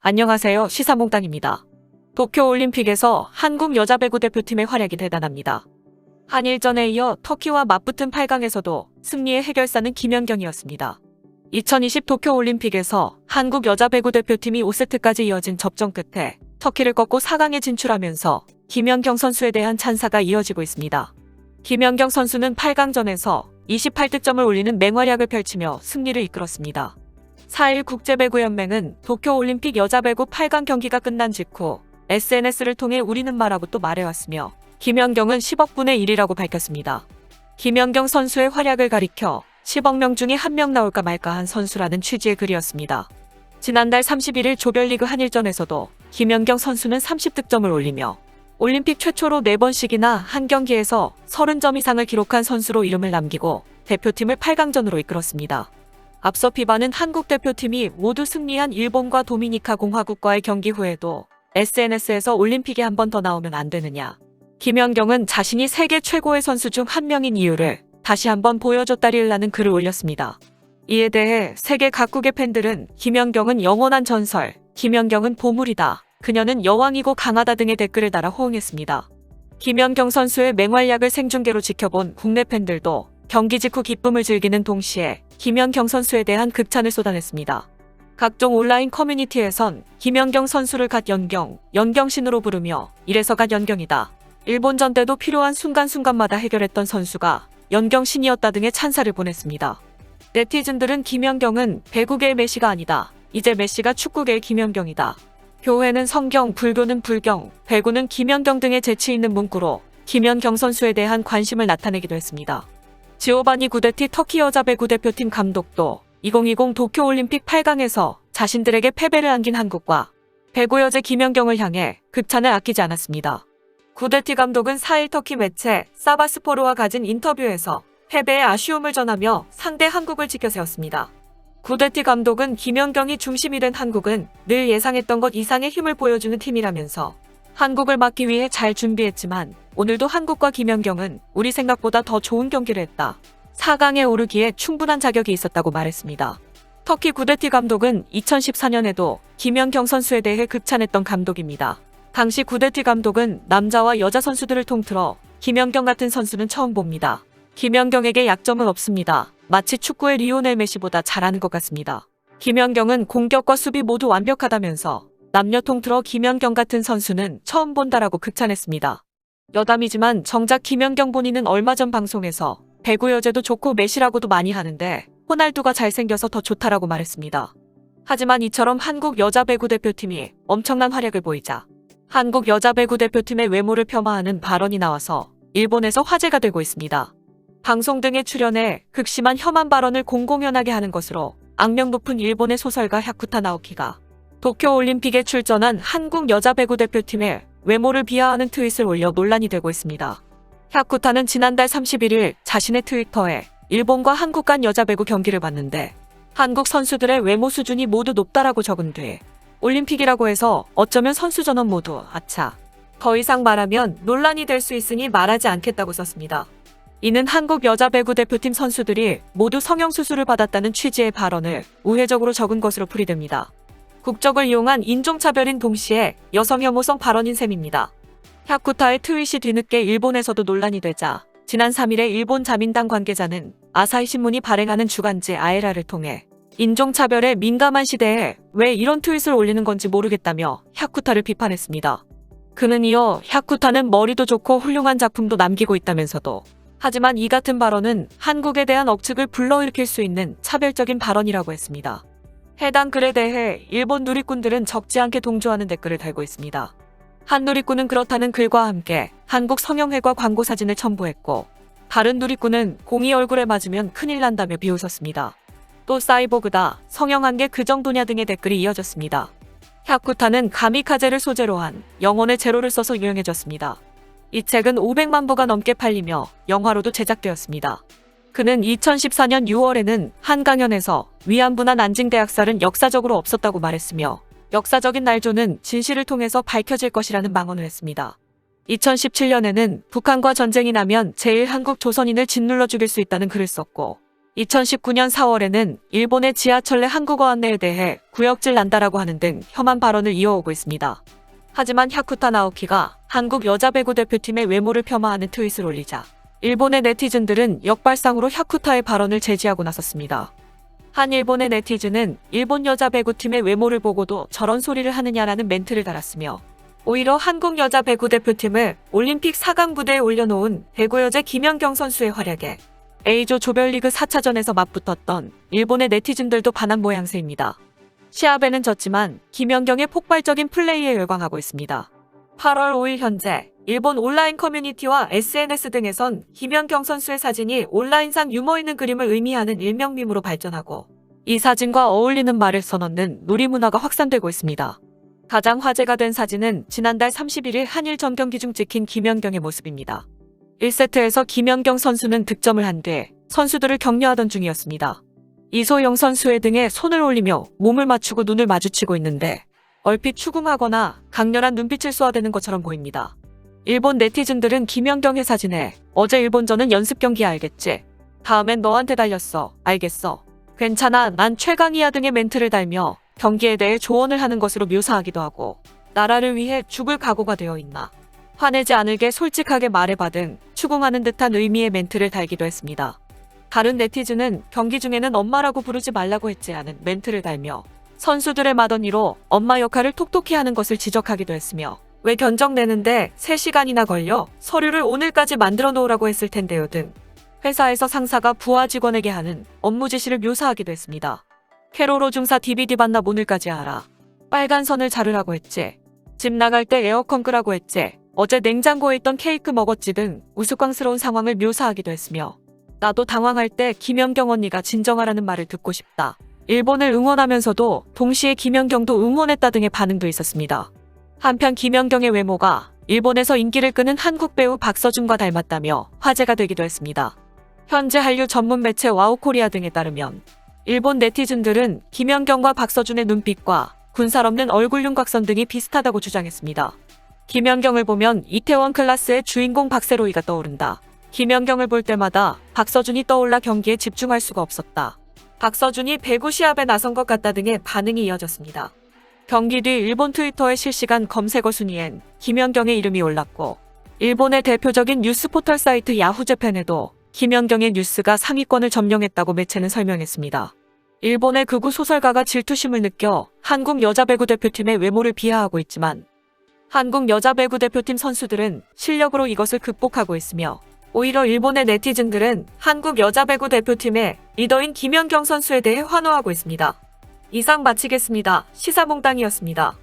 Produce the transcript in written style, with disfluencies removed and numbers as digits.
안녕하세요. 시사몽땅입니다. 도쿄올림픽에서 한국 여자 배구 대표팀의 활약이 대단합니다. 한일전에 이어 터키와 맞붙은 8강에서도 승리의 해결사는 김연경이었습니다. 2020 도쿄올림픽에서 한국 여자 배구 대표팀이 5세트까지 이어진 접전 끝에 터키를 꺾고 4강에 진출하면서 김연경 선수에 대한 찬사가 이어지고 있습니다. 김연경 선수는 8강전에서 28득점을 올리는 맹활약을 펼치며 승리를 이끌었습니다. 4일 국제배구연맹은 도쿄올림픽 여자배구 8강 경기가 끝난 직후 SNS를 통해 우리는 말하고 또 말해왔으며 김연경은 10억분의 1이라고 밝혔습니다. 김연경 선수의 활약을 가리켜 10억 명 중에 한 명 나올까 말까 한 선수라는 취지의 글이었습니다. 지난달 31일 조별리그 한일전에서도 김연경 선수는 30득점을 올리며 올림픽 최초로 4번씩이나 한 경기에서 30점 이상을 기록한 선수로 이름을 남기고 대표팀을 8강전으로 이끌었습니다. 앞서 피바는 한국 대표팀이 모두 승리한 일본과 도미니카 공화국과의 경기 후에도 SNS에서 올림픽에 한 번 더 나오면 안 되느냐. 김연경은 자신이 세계 최고의 선수 중 한 명인 이유를 다시 한번 보여줬다리라는 글을 올렸습니다. 이에 대해 세계 각국의 팬들은 김연경은 영원한 전설, 김연경은 보물이다, 그녀는 여왕이고 강하다 등의 댓글을 달아 호응했습니다. 김연경 선수의 맹활약을 생중계로 지켜본 국내 팬들도 경기 직후 기쁨을 즐기는 동시에 김연경 선수에 대한 극찬을 쏟아냈습니다. 각종 온라인 커뮤니티에선 김연경 선수를 갓 연경, 연경신으로 부르며 이래서 갓 연경이다, 일본전 때도 필요한 순간순간마다 해결했던 선수가 연경신이었다 등의 찬사를 보냈습니다. 네티즌들은 김연경은 배구계의 메시가 아니다, 이제 메시가 축구계의 김연경이다, 교회는 성경, 불교는 불경, 배구는 김연경 등의 재치 있는 문구로 김연경 선수에 대한 관심을 나타내기도 했습니다. 지오바니 구데티 터키 여자 배구 대표팀 감독도 2020 도쿄올림픽 8강에서 자신들에게 패배를 안긴 한국과 배구 여제 김연경을 향해 극찬을 아끼지 않았습니다. 구데티 감독은 4일 터키 매체 사바스포르와 가진 인터뷰에서 패배의 아쉬움을 전하며 상대 한국을 지켜세웠습니다. 구데티 감독은 김연경이 중심이 된 한국은 늘 예상했던 것 이상의 힘을 보여주는 팀이라면서 한국을 막기 위해 잘 준비했지만 오늘도 한국과 김연경은 우리 생각보다 더 좋은 경기를 했다, 4강에 오르기에 충분한 자격이 있었다고 말했습니다. 터키 구데티 감독은 2014년에도 김연경 선수에 대해 극찬했던 감독입니다. 당시 구데티 감독은 남자와 여자 선수들을 통틀어 김연경 같은 선수는 처음 봅니다. 김연경에게 약점은 없습니다. 마치 축구의 리오넬 메시보다 잘하는 것 같습니다. 김연경은 공격과 수비 모두 완벽하다면서 남녀 통틀어 김연경 같은 선수는 처음 본다라고 극찬했습니다. 여담이지만 정작 김연경 본인은 얼마 전 방송에서 배구 여제도 좋고 메시라고도 많이 하는데 호날두가 잘생겨서 더 좋다라고 말했습니다. 하지만 이처럼 한국 여자 배구 대표팀이 엄청난 활약을 보이자 한국 여자 배구 대표팀의 외모를 폄하하는 발언이 나와서 일본에서 화제가 되고 있습니다. 방송 등에 출연해 극심한 혐한 발언을 공공연하게 하는 것으로 악명 높은 일본의 소설가 야쿠타 나오키가 도쿄올림픽에 출전한 한국 여자 배구 대표팀의 외모를 비하하는 트윗을 올려 논란이 되고 있습니다. 야쿠타는 지난달 31일 자신의 트위터에 일본과 한국 간 여자 배구 경기를 봤는데 한국 선수들의 외모 수준이 모두 높다라고 적은 뒤 올림픽이라고 해서 어쩌면 선수 전원 모두 아차, 더 이상 말하면 논란이 될 수 있으니 말하지 않겠다고 썼습니다. 이는 한국 여자 배구 대표팀 선수들이 모두 성형수술을 받았다는 취지의 발언을 우회적으로 적은 것으로 풀이됩니다. 국적을 이용한 인종차별인 동시에 여성 혐오성 발언인 셈입니다. 야쿠타의 트윗이 뒤늦게 일본에서도 논란이 되자 지난 3일에 일본 자민당 관계자는 아사히 신문이 발행하는 주간지 아에라를 통해 인종차별에 민감한 시대에 왜 이런 트윗을 올리는 건지 모르겠다며 야쿠타를 비판했습니다. 그는 이어 야쿠타는 머리도 좋고 훌륭한 작품도 남기고 있다면서도 하지만 이 같은 발언은 한국에 대한 억측을 불러일으킬 수 있는 차별적인 발언이라고 했습니다. 해당 글에 대해 일본 누리꾼들은 적지 않게 동조하는 댓글을 달고 있습니다. 한 누리꾼은 그렇다는 글과 함께 한국 성형외과 광고 사진을 첨부했고 다른 누리꾼은 공이 얼굴에 맞으면 큰일 난다며 비웃었습니다. 또 사이보그다, 성형한 게 그 정도냐 등의 댓글이 이어졌습니다. 야쿠타는 가미카제를 소재로 한 영혼의 제로를 써서 유명해졌습니다. 이 책은 500만 부가 넘게 팔리며 영화로도 제작되었습니다. 그는 2014년 6월에는 한 강연에서 위안부나 난징 대학살은 역사적으로 없었다고 말했으며 역사적인 날조는 진실을 통해서 밝혀질 것이라는 망언을 했습니다. 2017년에는 북한과 전쟁이 나면 제1 한국 조선인을 짓눌러 죽일 수 있다는 글을 썼고 2019년 4월에는 일본의 지하철 내 한국어 안내에 대해 구역질 난다라고 하는 등 혐한 발언을 이어오고 있습니다. 하지만 야쿠타 나오키가 한국 여자 배구 대표팀의 외모를 폄하하는 트윗을 올리자 일본의 네티즌들은 역발상으로 야쿠타의 발언을 제지하고 나섰습니다. 한 일본의 네티즌은 일본 여자 배구팀의 외모를 보고도 저런 소리를 하느냐라는 멘트를 달았으며 오히려 한국 여자 배구 대표팀을 올림픽 4강 무대에 올려놓은 배구 여제 김연경 선수의 활약에 A조 조별리그 4차전에서 맞붙었던 일본의 네티즌들도 반한 모양새입니다. 시합에는 졌지만 김연경의 폭발적인 플레이에 열광하고 있습니다. 8월 5일 현재 일본 온라인 커뮤니티와 SNS 등에선 김연경 선수의 사진이 온라인상 유머 있는 그림을 의미하는 일명 밈으로 발전하고 이 사진과 어울리는 말을 써넣는 놀이문화가 확산되고 있습니다. 가장 화제가 된 사진은 지난달 31일 한일 전 경기 중 찍힌 김연경의 모습입니다. 1세트에서 김연경 선수는 득점을 한 뒤 선수들을 격려하던 중이었습니다. 이소영 선수의 등에 손을 올리며 몸을 맞추고 눈을 마주치고 있는데 얼핏 추궁하거나 강렬한 눈빛을 쏘아대는 것처럼 보입니다. 일본 네티즌들은 김연경의 사진에 어제 일본전은 연습 경기야 알겠지? 다음엔 너한테 달렸어. 알겠어. 괜찮아. 난 최강이야 등의 멘트를 달며 경기에 대해 조언을 하는 것으로 묘사하기도 하고 나라를 위해 죽을 각오가 되어 있나? 화내지 않을게 솔직하게 말해봐 등 추궁하는 듯한 의미의 멘트를 달기도 했습니다. 다른 네티즌은 경기 중에는 엄마라고 부르지 말라고 했지 하는 멘트를 달며 선수들의 맏언니로 엄마 역할을 톡톡히 하는 것을 지적하기도 했으며 왜 견적 내는데 3시간이나 걸려? 서류를 오늘까지 만들어 놓으라고 했을 텐데요 등 회사에서 상사가 부하 직원에게 하는 업무 지시를 묘사하기도 했습니다. 캐로로 중사 DVD 봤나 오늘까지 알아. 빨간 선을 자르라고 했지. 집 나갈 때 에어컨 끄라고 했지. 어제 냉장고에 있던 케이크 먹었지 등 우스꽝스러운 상황을 묘사하기도 했으며 나도 당황할 때 김연경 언니가 진정하라는 말을 듣고 싶다. 일본을 응원하면서도 동시에 김연경도 응원했다 등의 반응도 있었습니다. 한편 김연경의 외모가 일본에서 인기를 끄는 한국 배우 박서준과 닮았다며 화제가 되기도 했습니다. 현재 한류 전문 매체 와우코리아 등에 따르면 일본 네티즌들은 김연경과 박서준의 눈빛과 군살 없는 얼굴 윤곽선 등이 비슷하다고 주장했습니다. 김연경을 보면 이태원 클라스의 주인공 박세로이가 떠오른다. 김연경을 볼 때마다 박서준이 떠올라 경기에 집중할 수가 없었다. 박서준이 배구 시합에 나선 것 같다 등의 반응이 이어졌습니다. 경기 뒤 일본 트위터의 실시간 검색어 순위엔 김연경의 이름이 올랐고 일본의 대표적인 뉴스 포털 사이트 야후재팬에도 김연경의 뉴스가 상위권을 점령했다고 매체는 설명했습니다. 일본의 극우 소설가가 질투심을 느껴 한국 여자 배구 대표팀의 외모를 비하하고 있지만 한국 여자 배구 대표팀 선수들은 실력으로 이것을 극복하고 있으며 오히려 일본의 네티즌들은 한국 여자 배구 대표팀의 리더인 김연경 선수에 대해 환호하고 있습니다. 이상 마치겠습니다. 시사몽땅이었습니다.